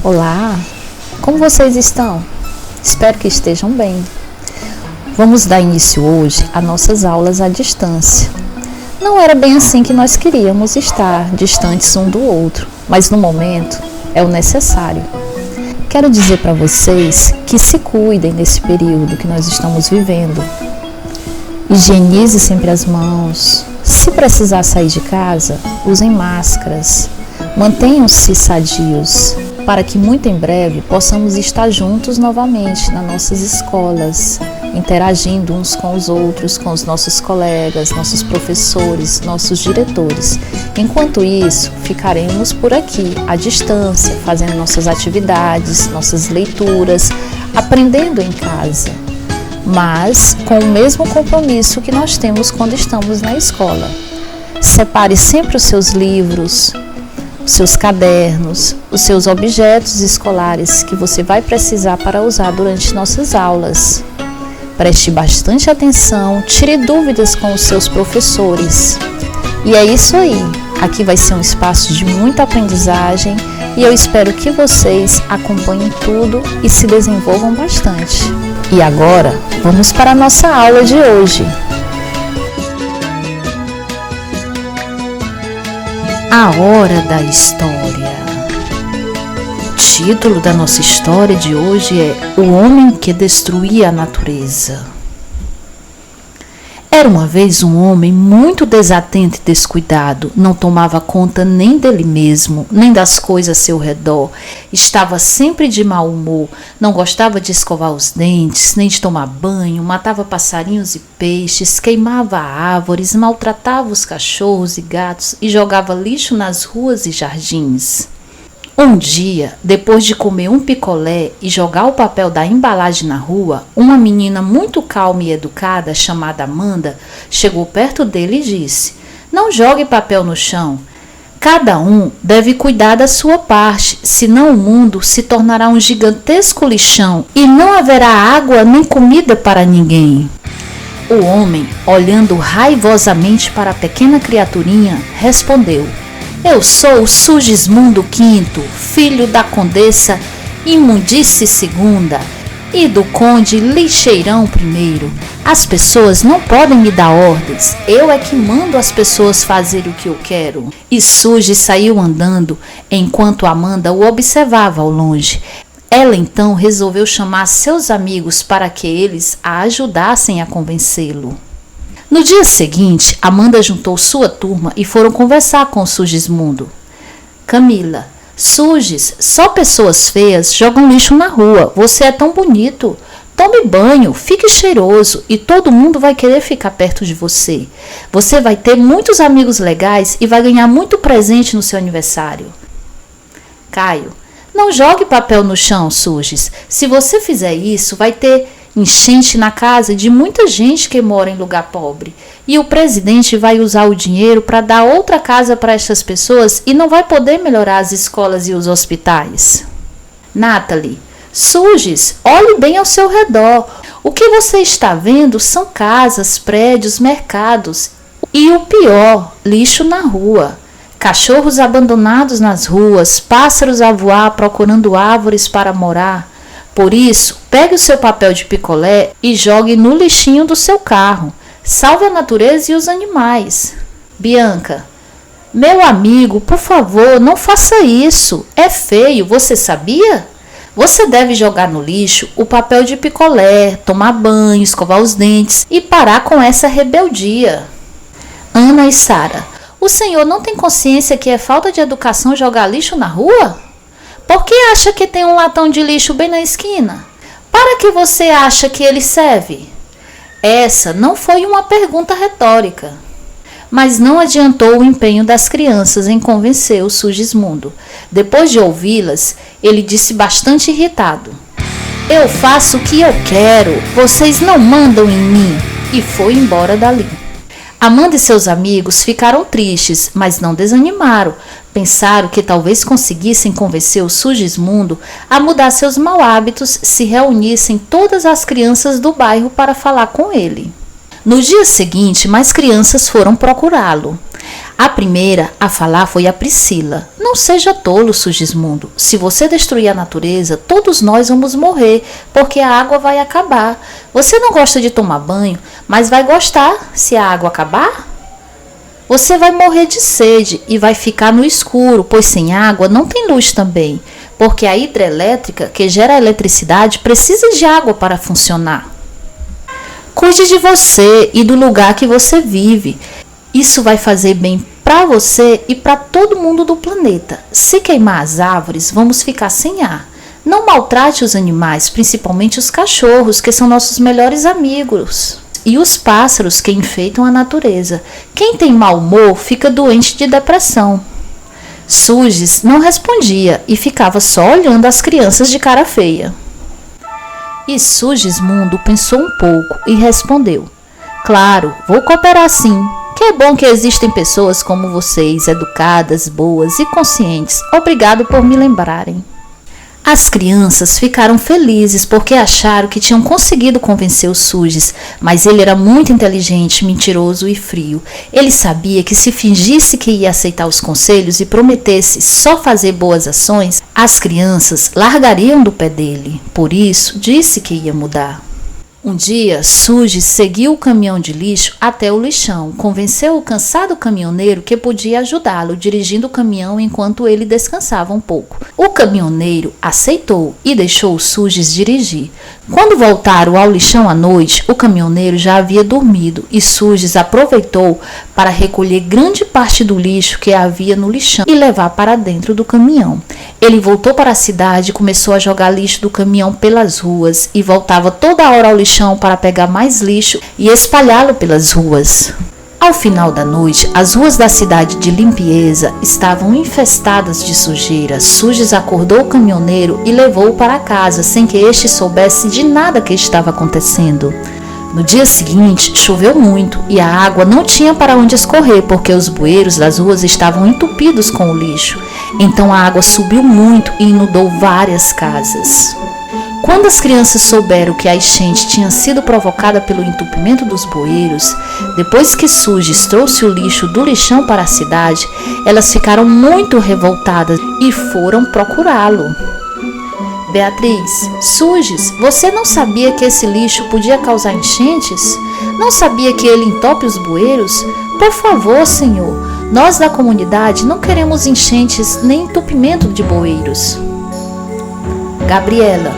Olá, como vocês estão? Espero que estejam bem. Vamos dar início hoje a nossas aulas à distância. Não era bem assim que nós queríamos estar, distantes um do outro, mas no momento é o necessário. Quero dizer para vocês que se cuidem nesse período que nós estamos vivendo. Higienize sempre as mãos. Se precisar sair de casa, usem máscaras. Mantenham-se sadios, para que muito em breve possamos estar juntos novamente nas nossas escolas, interagindo uns com os outros, com os nossos colegas, nossos professores, nossos diretores. Enquanto isso, ficaremos por aqui, à distância, fazendo nossas atividades, nossas leituras, aprendendo em casa, mas com o mesmo compromisso que nós temos quando estamos na escola. Separe sempre os seus livros, os seus cadernos, os seus objetos escolares que você vai precisar para usar durante nossas aulas. Preste bastante atenção, tire dúvidas com os seus professores. E é isso aí, aqui vai ser um espaço de muita aprendizagem e eu espero que vocês acompanhem tudo e se desenvolvam bastante. E agora, vamos para a nossa aula de hoje. A Hora da História. O título da nossa história de hoje é O Homem que Destruía a Natureza. Era uma vez um homem muito desatento e descuidado, não tomava conta nem dele mesmo, nem das coisas a seu redor, estava sempre de mau humor, não gostava de escovar os dentes, nem de tomar banho, matava passarinhos e peixes, queimava árvores, maltratava os cachorros e gatos e jogava lixo nas ruas e jardins. Um dia, depois de comer um picolé e jogar o papel da embalagem na rua, uma menina muito calma e educada, chamada Amanda, chegou perto dele e disse: "Não jogue papel no chão. Cada um deve cuidar da sua parte, senão o mundo se tornará um gigantesco lixão e não haverá água nem comida para ninguém." O homem, olhando raivosamente para a pequena criaturinha, respondeu: "Eu sou Sugismundo V, filho da Condessa Imundice II e do Conde Lixeirão I. As pessoas não podem me dar ordens, eu é que mando as pessoas fazer o que eu quero." E Sugis saiu andando, enquanto Amanda o observava ao longe. Ela então resolveu chamar seus amigos para que eles a ajudassem a convencê-lo. No dia seguinte, Amanda juntou sua turma e foram conversar com Sugismundo. "Camila, Sugis, só pessoas feias jogam lixo na rua. Você é tão bonito. Tome banho, fique cheiroso e todo mundo vai querer ficar perto de você. Você vai ter muitos amigos legais e vai ganhar muito presente no seu aniversário." "Caio, não jogue papel no chão, Sugis. Se você fizer isso, vai ter enchente na casa de muita gente que mora em lugar pobre. E o presidente vai usar o dinheiro para dar outra casa para essas pessoas e não vai poder melhorar as escolas e os hospitais." "Natalie, Sugis, olhe bem ao seu redor. O que você está vendo são casas, prédios, mercados e o pior, lixo na rua. Cachorros abandonados nas ruas, pássaros a voar procurando árvores para morar. Por isso, pegue o seu papel de picolé e jogue no lixinho do seu carro. Salve a natureza e os animais." "Bianca, meu amigo, por favor, não faça isso. É feio, você sabia? Você deve jogar no lixo o papel de picolé, tomar banho, escovar os dentes e parar com essa rebeldia." "Ana e Sara, o senhor não tem consciência que é falta de educação jogar lixo na rua? Por que acha que tem um latão de lixo bem na esquina? Para que você acha que ele serve?" Essa não foi uma pergunta retórica, mas não adiantou o empenho das crianças em convencer o Sugismundo. Depois de ouvi-las, ele disse bastante irritado: "Eu faço o que eu quero, vocês não mandam em mim", e foi embora dali. Amanda e seus amigos ficaram tristes, mas não desanimaram. Pensaram que talvez conseguissem convencer o Sugismundo a mudar seus maus hábitos se reunissem todas as crianças do bairro para falar com ele. No dia seguinte, mais crianças foram procurá-lo. A primeira a falar foi a Priscila. Não seja tolo, Sugismundo. Se você destruir a natureza, todos nós vamos morrer, porque a água vai acabar. Você não gosta de tomar banho, mas vai gostar se a água acabar? Você vai morrer de sede e vai ficar no escuro, pois sem água não tem luz também, porque a hidrelétrica, que gera a eletricidade, precisa de água para funcionar. Cuide de você e do lugar que você vive. Isso vai fazer bem para você e para todo mundo do planeta. Se queimar as árvores, vamos ficar sem ar. Não maltrate os animais, principalmente os cachorros, que são nossos melhores amigos. E os pássaros que enfeitam a natureza. Quem tem mau humor fica doente de depressão. Suges não respondia e ficava só olhando as crianças de cara feia. E Sugismundo pensou um pouco e respondeu: Claro, vou cooperar sim. Que é bom que existem pessoas como vocês, educadas, boas e conscientes. Obrigado por me lembrarem. As crianças ficaram felizes porque acharam que tinham conseguido convencer o Suges, mas ele era muito inteligente, mentiroso e frio. Ele sabia que se fingisse que ia aceitar os conselhos e prometesse só fazer boas ações, as crianças largariam do pé dele. Por isso, disse que ia mudar. Um dia, Suges seguiu o caminhão de lixo até o lixão. Convenceu o cansado caminhoneiro que podia ajudá-lo, dirigindo o caminhão enquanto ele descansava um pouco. O caminhoneiro aceitou e deixou Suges dirigir. Quando voltaram ao lixão à noite, o caminhoneiro já havia dormido e Suges aproveitou para recolher grande parte do lixo que havia no lixão e levar para dentro do caminhão. Ele voltou para a cidade e começou a jogar lixo do caminhão pelas ruas e voltava toda hora ao lixão para pegar mais lixo e espalhá-lo pelas ruas. Ao final da noite, as ruas da cidade de Limpieza estavam infestadas de sujeira. Suges acordou o caminhoneiro e levou-o para casa sem que este soubesse de nada que estava acontecendo. No dia seguinte, choveu muito e a água não tinha para onde escorrer porque os bueiros das ruas estavam entupidos com o lixo. Então a água subiu muito e inundou várias casas. Quando as crianças souberam que a enchente tinha sido provocada pelo entupimento dos bueiros, depois que Suges trouxe o lixo do lixão para a cidade, elas ficaram muito revoltadas e foram procurá-lo. Beatriz, Suges, você não sabia que esse lixo podia causar enchentes? Não sabia que ele entope os bueiros? Por favor, senhor, nós da comunidade não queremos enchentes nem entupimento de bueiros. Gabriela,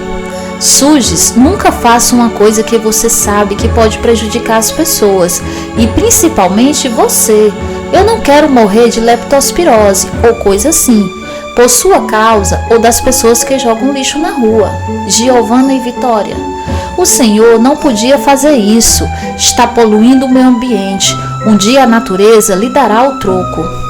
Suges, nunca faça uma coisa que você sabe que pode prejudicar as pessoas e principalmente você. Eu não quero morrer de leptospirose ou coisa assim, por sua causa ou das pessoas que jogam lixo na rua. Giovana e Vitória, o senhor não podia fazer isso, está poluindo o meio ambiente. Um dia a natureza lhe dará o troco.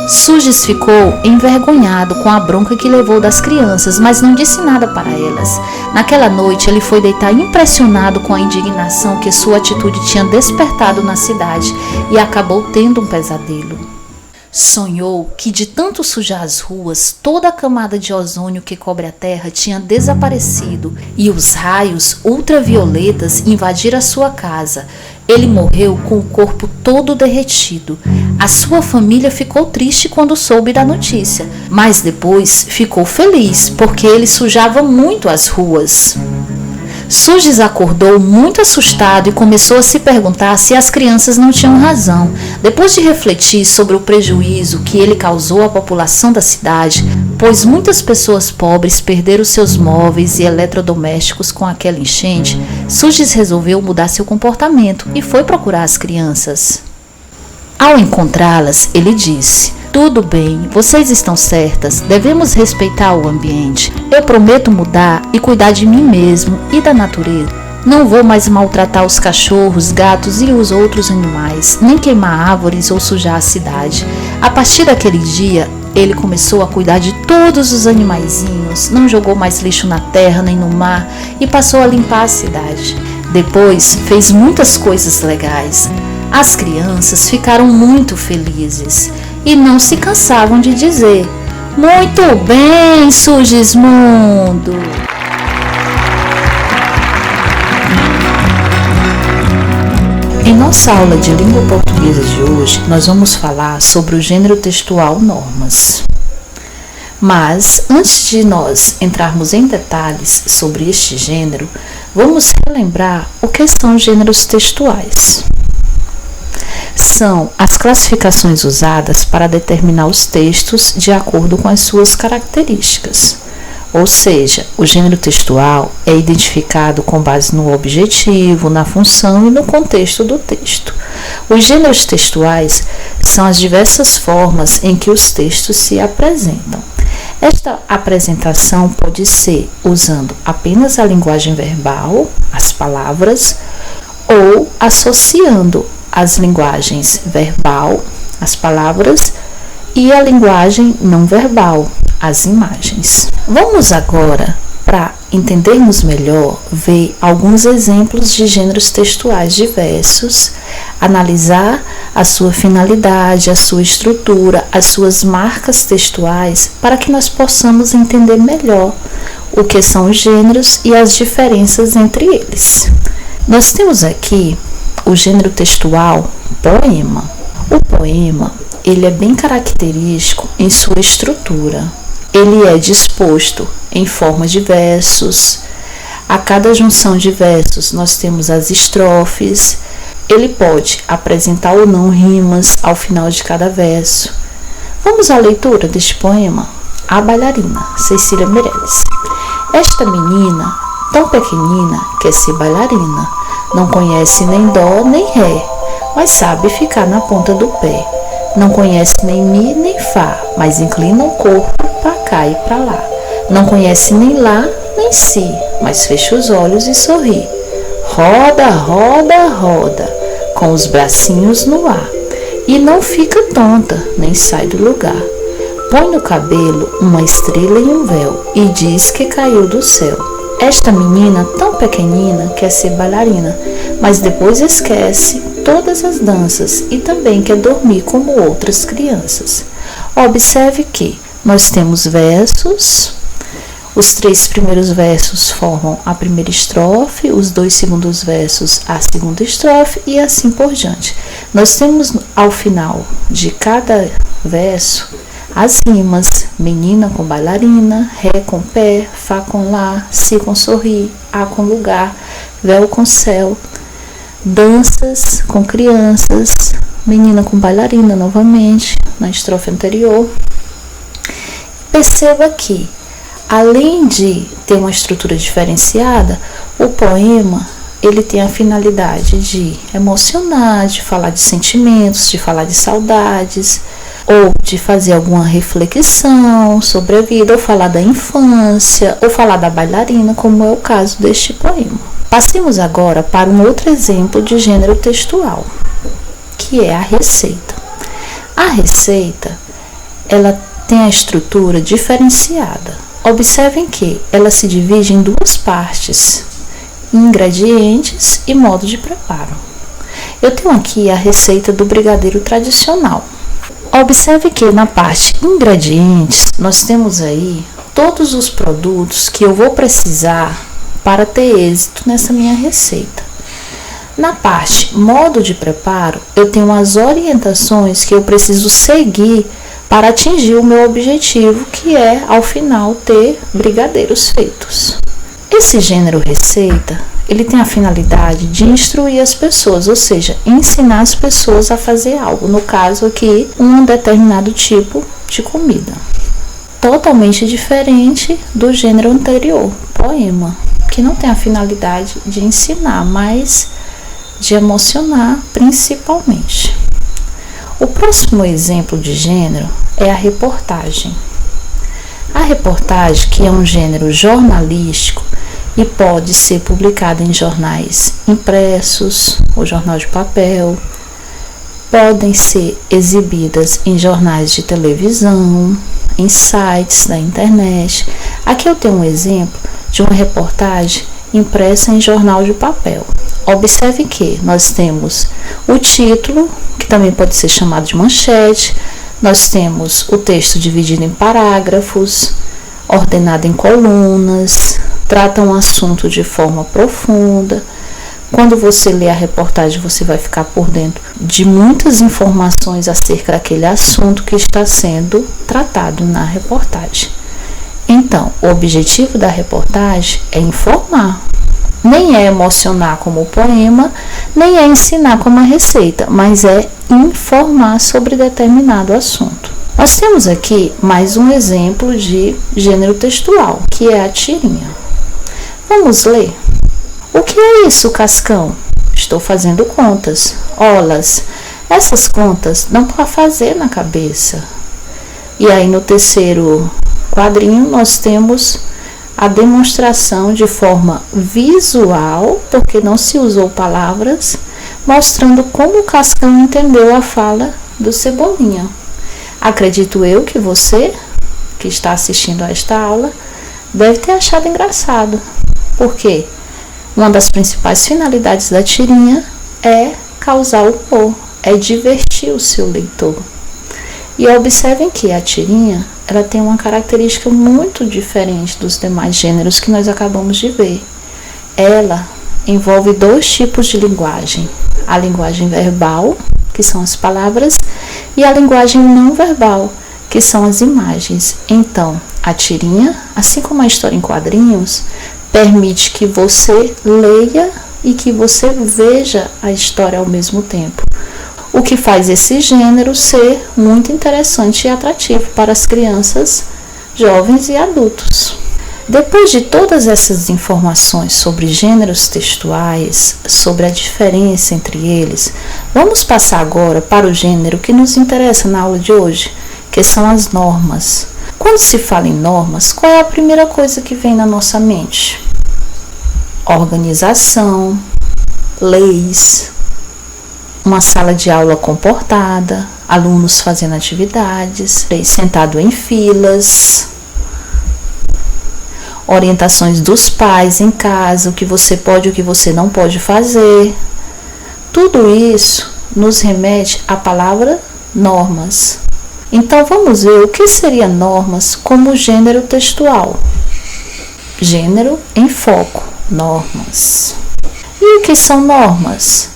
Suges ficou envergonhado com a bronca que levou das crianças, mas não disse nada para elas. Naquela noite ele foi deitar impressionado com a indignação que sua atitude tinha despertado na cidade e acabou tendo um pesadelo. Sonhou que de tanto sujar as ruas, toda a camada de ozônio que cobre a terra tinha desaparecido e os raios ultravioletas invadiram a sua casa. Ele morreu com o corpo todo derretido. A sua família ficou triste quando soube da notícia, mas depois ficou feliz porque ele sujava muito as ruas. Suges acordou muito assustado e começou a se perguntar se as crianças não tinham razão. Depois de refletir sobre o prejuízo que ele causou à população da cidade, pois muitas pessoas pobres perderam seus móveis e eletrodomésticos com aquela enchente, Suges resolveu mudar seu comportamento e foi procurar as crianças. Ao encontrá-las, ele disse: tudo bem, vocês estão certas, devemos respeitar o ambiente. Eu prometo mudar e cuidar de mim mesmo e da natureza. Não vou mais maltratar os cachorros, gatos e os outros animais, nem queimar árvores ou sujar a cidade. A partir daquele dia, ele começou a cuidar de todos os animaizinhos, não jogou mais lixo na terra nem no mar e passou a limpar a cidade. Depois, fez muitas coisas legais. As crianças ficaram muito felizes e não se cansavam de dizer: muito bem, Sugismundo! Em nossa aula de língua portuguesa de hoje, nós vamos falar sobre o gênero textual normas. Mas, antes de nós entrarmos em detalhes sobre este gênero, vamos relembrar o que são gêneros textuais. São as classificações usadas para determinar os textos de acordo com as suas características. Ou seja, o gênero textual é identificado com base no objetivo, na função e no contexto do texto. Os gêneros textuais são as diversas formas em que os textos se apresentam. Esta apresentação pode ser usando apenas a linguagem verbal, as palavras, ou associando as linguagens verbal, as palavras, e a linguagem não verbal, as imagens. Vamos agora, para entendermos melhor, ver alguns exemplos de gêneros textuais diversos, analisar a sua finalidade, a sua estrutura, as suas marcas textuais, para que nós possamos entender melhor o que são os gêneros e as diferenças entre eles. Nós temos aqui o gênero textual poema. O poema, ele é bem característico em sua estrutura. Ele é disposto em forma de versos. A cada junção de versos nós temos as estrofes. Ele pode apresentar ou não rimas ao final de cada verso. Vamos à leitura deste poema? A Bailarina, Cecília Meirelles. Esta menina, tão pequenina, quer ser bailarina. Não conhece nem dó nem ré, mas sabe ficar na ponta do pé. Não conhece nem mi nem fá, mas inclina o corpo para cá e para lá. Não conhece nem lá nem si, mas fecha os olhos e sorri. Roda, roda, roda, com os bracinhos no ar. E não fica tonta, nem sai do lugar. Põe no cabelo uma estrela e um véu, e diz que caiu do céu. Esta menina tão pequenina quer ser bailarina, mas depois esquece todas as danças e também quer dormir como outras crianças. Observe que nós temos versos, os 3 primeiros versos formam a primeira estrofe, os 2 segundos versos a segunda estrofe e assim por diante. Nós temos ao final de cada verso as rimas: menina com bailarina, ré com pé, fá com lá, si com sorrir, a com lugar, véu com céu. Danças com crianças, menina com bailarina novamente, na estrofe anterior. Perceba que, além de ter uma estrutura diferenciada, o poema ele tem a finalidade de emocionar, de falar de sentimentos, de falar de saudades, ou de fazer alguma reflexão sobre a vida, ou falar da infância, ou falar da bailarina, como é o caso deste poema. Passemos agora para um outro exemplo de gênero textual, que é a receita. A receita, ela tem a estrutura diferenciada. Observem que ela se divide em 2 partes: ingredientes e modo de preparo. Eu tenho aqui a receita do brigadeiro tradicional. Observe que na parte ingredientes, nós temos aí todos os produtos que eu vou precisar para ter êxito nessa minha receita. Na parte modo de preparo, eu tenho as orientações que eu preciso seguir para atingir o meu objetivo, que é, ao final, ter brigadeiros feitos. Esse gênero receita, ele tem a finalidade de instruir as pessoas, ou seja, ensinar as pessoas a fazer algo, no caso aqui, um determinado tipo de comida. Totalmente diferente do gênero anterior, poema, que não tem a finalidade de ensinar, mas de emocionar principalmente. O próximo exemplo de gênero é a reportagem. A reportagem, que é um gênero jornalístico e pode ser publicada em jornais impressos ou jornal de papel, podem ser exibidas em jornais de televisão, em sites da internet. Aqui eu tenho um exemplo de uma reportagem impressa em jornal de papel. Observe que nós temos o título, que também pode ser chamado de manchete, nós temos o texto dividido em parágrafos, ordenado em colunas, trata um assunto de forma profunda, Quando você lê a reportagem, você vai ficar por dentro de muitas informações acerca daquele assunto que está sendo tratado na reportagem. Então, o objetivo da reportagem é informar. Nem é emocionar como o poema, nem é ensinar como a receita, mas é informar sobre determinado assunto. Nós temos aqui mais um exemplo de gênero textual, que é a tirinha. Vamos ler. O que é isso, Cascão? Estou fazendo contas. Olas, essas contas dão para fazer na cabeça. E aí no terceiro quadrinho nós temos a demonstração de forma visual, porque não se usou palavras, mostrando como o Cascão entendeu a fala do Cebolinha. Acredito eu que você, que está assistindo a esta aula, deve ter achado engraçado. Por quê? Uma das principais finalidades da tirinha é causar humor, é divertir o seu leitor. E observem que a tirinha, ela tem uma característica muito diferente dos demais gêneros que nós acabamos de ver. Ela envolve dois tipos de linguagem: a linguagem verbal, que são as palavras, e a linguagem não verbal, que são as imagens. Então, a tirinha, assim como a história em quadrinhos, permite que você leia e que você veja a história ao mesmo tempo, o que faz esse gênero ser muito interessante e atrativo para as crianças, jovens e adultos. Depois de todas essas informações sobre gêneros textuais, sobre a diferença entre eles, vamos passar agora para o gênero que nos interessa na aula de hoje, que são as normas. Quando se fala em normas, qual é a primeira coisa que vem na nossa mente? Organização, leis, uma sala de aula comportada, alunos fazendo atividades, sentado em filas, orientações dos pais em casa, o que você pode e o que você não pode fazer. Tudo isso nos remete à palavra normas. Então vamos ver o que seria normas como gênero textual. Gênero em foco, normas. E o que são normas?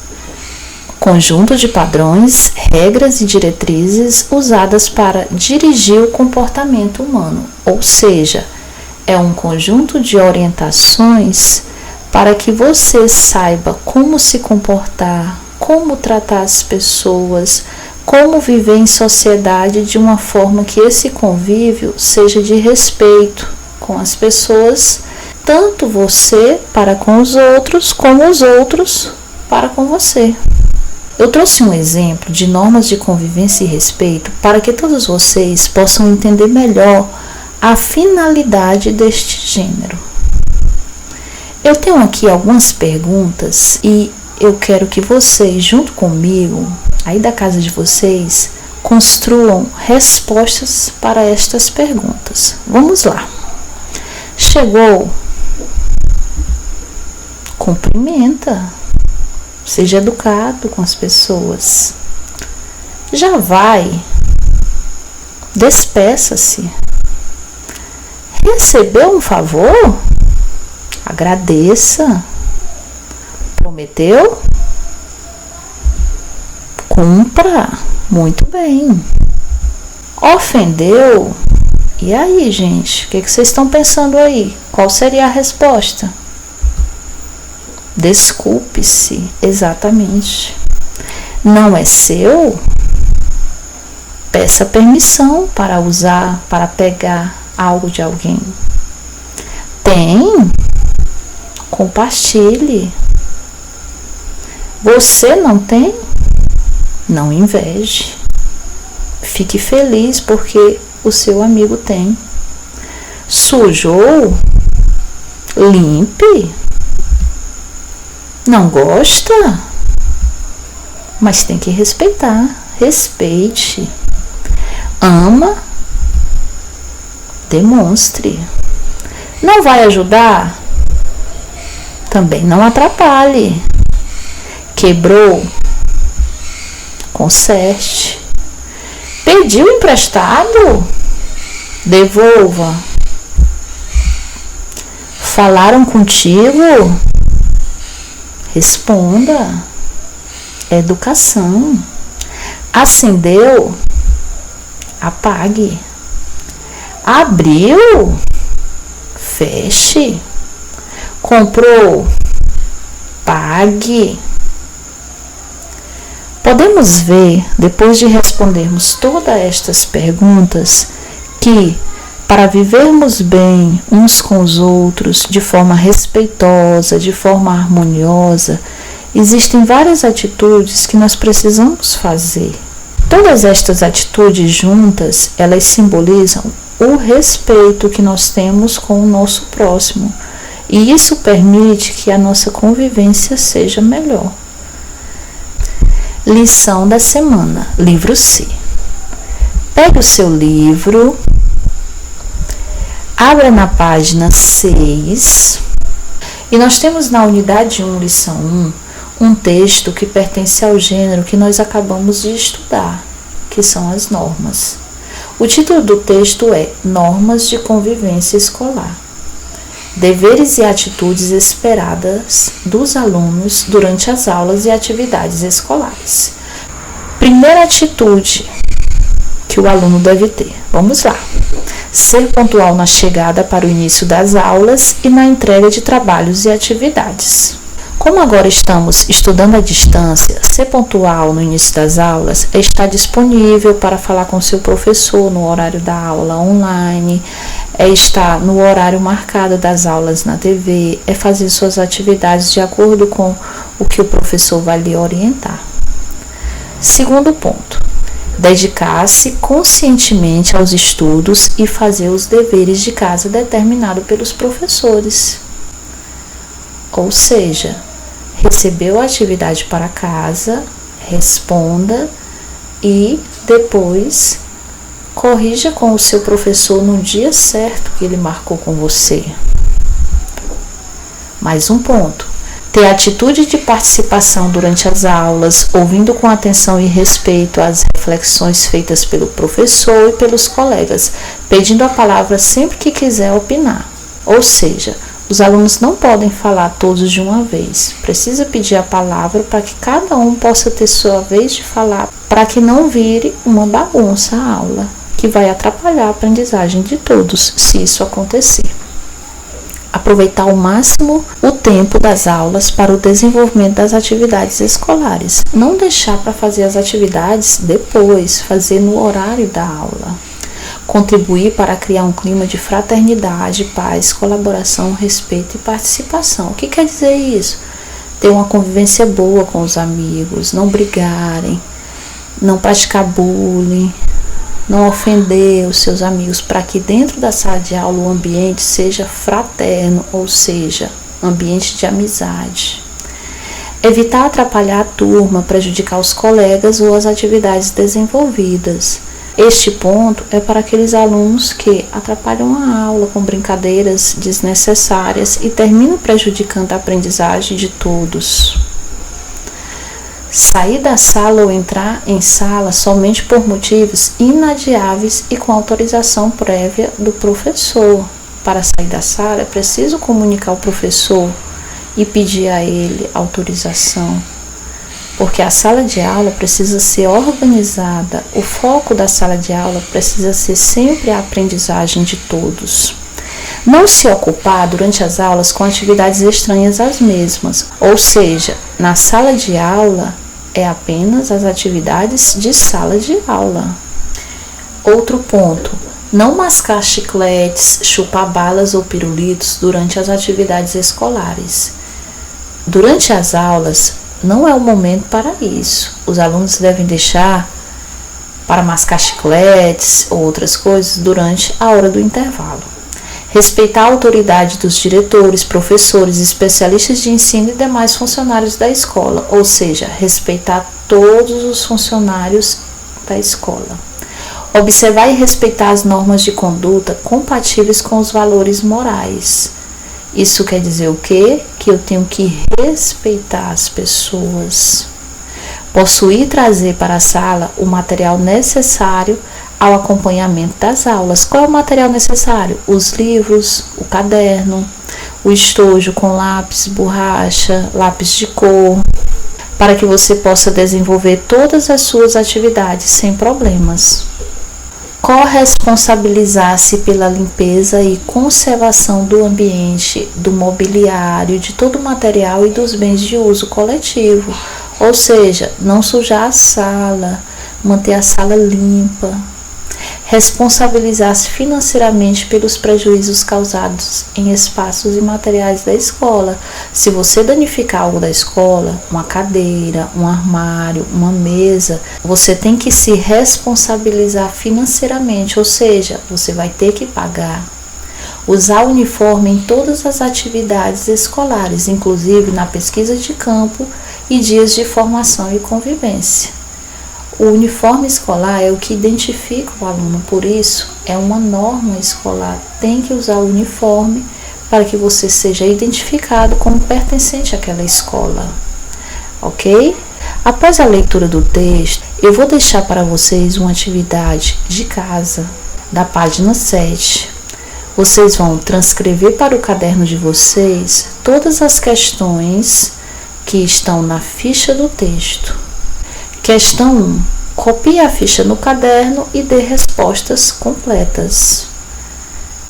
Conjunto de padrões, regras e diretrizes usadas para dirigir o comportamento humano, ou seja, é um conjunto de orientações para que você saiba como se comportar, como tratar as pessoas, como viver em sociedade de uma forma que esse convívio seja de respeito com as pessoas, tanto você para com os outros, como os outros para com você. Eu trouxe um exemplo de normas de convivência e respeito para que todos vocês possam entender melhor a finalidade deste gênero. Eu tenho aqui algumas perguntas e eu quero que vocês, junto comigo, aí da casa de vocês, construam respostas para estas perguntas. Vamos lá. Chegou? Cumprimenta. Seja educado com as pessoas. Já vai? Despeça-se. Recebeu um favor? Agradeça. Prometeu? Cumpra. Muito bem. Ofendeu? E aí, gente? O que vocês estão pensando aí? Qual seria a resposta? Desculpe-se. Exatamente. Não é seu? Peça permissão para usar, para pegar algo de alguém. Tem? Compartilhe. Você não tem? Não inveje. Fique feliz porque o seu amigo tem. Sujou? Limpe. Não gosta? Mas tem que respeitar. Respeite. Ama? Demonstre. Não vai ajudar? Também não atrapalhe. Quebrou? Conserte. Pediu emprestado? Devolva. Falaram contigo? Responda. Educação. Acendeu? Apague. Abriu? Feche. Comprou? Pague. Podemos ver, depois de respondermos todas estas perguntas, que para vivermos bem uns com os outros, de forma respeitosa, de forma harmoniosa, existem várias atitudes que nós precisamos fazer. Todas estas atitudes juntas, elas simbolizam o respeito que nós temos com o nosso próximo. E isso permite que a nossa convivência seja melhor. Lição da semana, livro C. Pegue o seu livro, abra na página 6 e nós temos na unidade 1, lição 1, um texto que pertence ao gênero que nós acabamos de estudar, que são as normas. O título do texto é Normas de Convivência Escolar. Deveres e atitudes esperadas dos alunos durante as aulas e atividades escolares. Primeira atitude que o aluno deve ter. Vamos lá. Ser pontual na chegada para o início das aulas e na entrega de trabalhos e atividades. Como agora estamos estudando à distância, ser pontual no início das aulas é estar disponível para falar com seu professor no horário da aula online, é estar no horário marcado das aulas na TV, é fazer suas atividades de acordo com o que o professor vai lhe orientar. Segundo ponto, dedicar-se conscientemente aos estudos e fazer os deveres de casa determinado pelos professores. Ou seja, recebeu a atividade para casa, responda e depois corrija com o seu professor no dia certo que ele marcou com você. Mais um ponto. Ter atitude de participação durante as aulas, ouvindo com atenção e respeito as reflexões feitas pelo professor e pelos colegas, pedindo a palavra sempre que quiser opinar. Ou seja, os alunos não podem falar todos de uma vez. Precisa pedir a palavra para que cada um possa ter sua vez de falar, para que não vire uma bagunça a aula, que vai atrapalhar a aprendizagem de todos, se isso acontecer. Aproveitar ao máximo o tempo das aulas para o desenvolvimento das atividades escolares. Não deixar para fazer as atividades depois, fazer no horário da aula. Contribuir para criar um clima de fraternidade, paz, colaboração, respeito e participação. O que quer dizer isso? Ter uma convivência boa com os amigos, não brigarem, não praticar bullying, não ofender os seus amigos, para que dentro da sala de aula o ambiente seja fraterno, ou seja, ambiente de amizade. Evitar atrapalhar a turma, prejudicar os colegas ou as atividades desenvolvidas. Este ponto é para aqueles alunos que atrapalham a aula com brincadeiras desnecessárias e terminam prejudicando a aprendizagem de todos. Sair da sala ou entrar em sala somente por motivos inadiáveis e com autorização prévia do professor. Para sair da sala é preciso comunicar ao professor e pedir a ele autorização. Porque a sala de aula precisa ser organizada, o foco da sala de aula precisa ser sempre a aprendizagem de todos. Não se ocupar durante as aulas com atividades estranhas às mesmas, ou seja, na sala de aula é apenas as atividades de sala de aula. Outro ponto, não mascar chicletes, chupar balas ou pirulitos durante as atividades escolares. Durante as aulas, não é o momento para isso. Os alunos devem deixar para mascar chicletes ou outras coisas durante a hora do intervalo. Respeitar a autoridade dos diretores, professores, especialistas de ensino e demais funcionários da escola, ou seja, respeitar todos os funcionários da escola. Observar e respeitar as normas de conduta compatíveis com os valores morais. Isso quer dizer o quê? Que eu tenho que respeitar as pessoas. Possuir e trazer para a sala o material necessário ao acompanhamento das aulas. Qual é o material necessário? Os livros, o caderno, o estojo com lápis, borracha, lápis de cor, para que você possa desenvolver todas as suas atividades sem problemas. Corresponsabilizar-se pela limpeza e conservação do ambiente, do mobiliário, de todo o material e dos bens de uso coletivo, ou seja, não sujar a sala, manter a sala limpa. Responsabilizar-se financeiramente pelos prejuízos causados em espaços e materiais da escola. Se você danificar algo da escola, uma cadeira, um armário, uma mesa, você tem que se responsabilizar financeiramente, ou seja, você vai ter que pagar. Usar o uniforme em todas as atividades escolares, inclusive na pesquisa de campo e dias de formação e convivência. O uniforme escolar é o que identifica o aluno, por isso é uma norma escolar. Tem que usar o uniforme para que você seja identificado como pertencente àquela escola, ok? Após a leitura do texto, eu vou deixar para vocês uma atividade de casa da página 7. Vocês vão transcrever para o caderno de vocês todas as questões que estão na ficha do texto. Questão 1. Copie a ficha no caderno e dê respostas completas.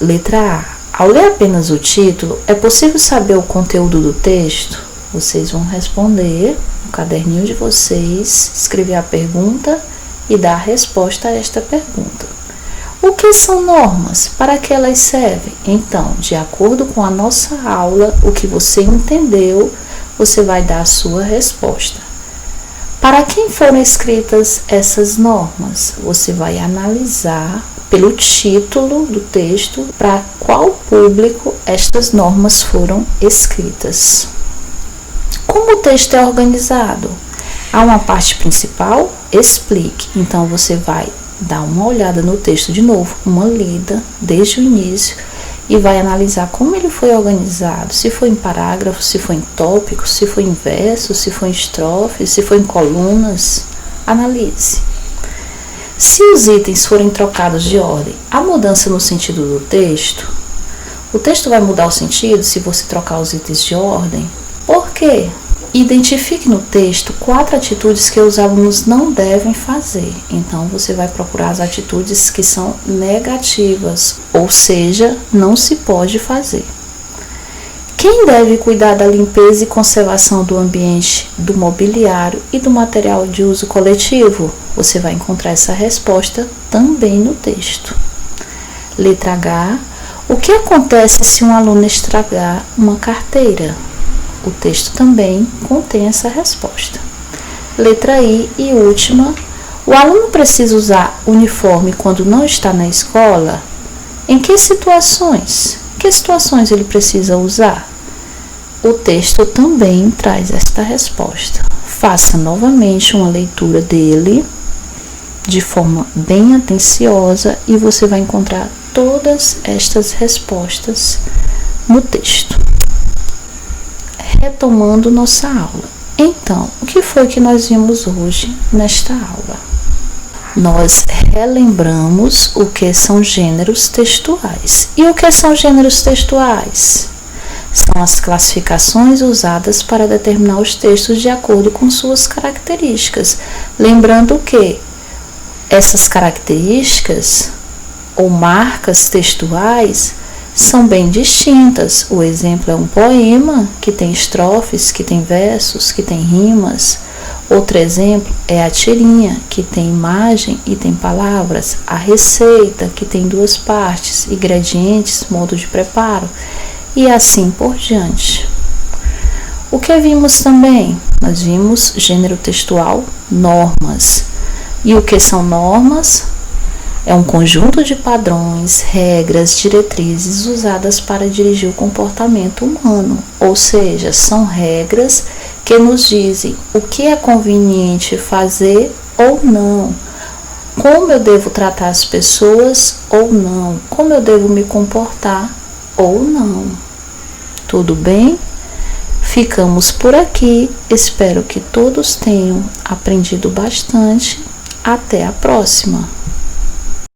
Letra A. Ao ler apenas o título, é possível saber o conteúdo do texto? Vocês vão responder no caderninho de vocês, escrever a pergunta e dar a resposta a esta pergunta. O que são normas? Para que elas servem? Então, de acordo com a nossa aula, o que você entendeu, você vai dar a sua resposta. Para quem foram escritas essas normas? Você vai analisar pelo título do texto para qual público estas normas foram escritas. Como o texto é organizado? Há uma parte principal? Explique. Então você vai dar uma olhada no texto de novo, uma lida desde o início e vai analisar como ele foi organizado, se foi em parágrafos, se foi em tópicos, se foi em versos, se foi em estrofes, se foi em colunas. Analise. Se os itens forem trocados de ordem, há mudança no sentido do texto? O texto vai mudar o sentido se você trocar os itens de ordem? Por quê? Identifique no texto 4 atitudes que os alunos não devem fazer. Então, você vai procurar as atitudes que são negativas, ou seja, não se pode fazer. Quem deve cuidar da limpeza e conservação do ambiente, do mobiliário e do material de uso coletivo? Você vai encontrar essa resposta também no texto. Letra H. O que acontece se um aluno estragar uma carteira? O texto também contém essa resposta. Letra I e última. O aluno precisa usar uniforme quando não está na escola? Em que situações? Que situações ele precisa usar? O texto também traz esta resposta. Faça novamente uma leitura dele de forma bem atenciosa e você vai encontrar todas estas respostas no texto. Retomando nossa aula. Então, o que foi que nós vimos hoje nesta aula? Nós relembramos o que são gêneros textuais. E o que são gêneros textuais? São as classificações usadas para determinar os textos de acordo com suas características. Lembrando que essas características ou marcas textuais são bem distintas. O exemplo é um poema que tem estrofes, que tem versos, que tem rimas. Outro exemplo é a tirinha, que tem imagem e tem palavras. A receita, que tem 2 partes, ingredientes, modo de preparo e assim por diante. O que vimos também? Nós vimos gênero textual, normas. E o que são normas? É um conjunto de padrões, regras, diretrizes usadas para dirigir o comportamento humano, ou seja, são regras que nos dizem o que é conveniente fazer ou não, como eu devo tratar as pessoas ou não, como eu devo me comportar ou não. Tudo bem? Ficamos por aqui, espero que todos tenham aprendido bastante. Até a próxima!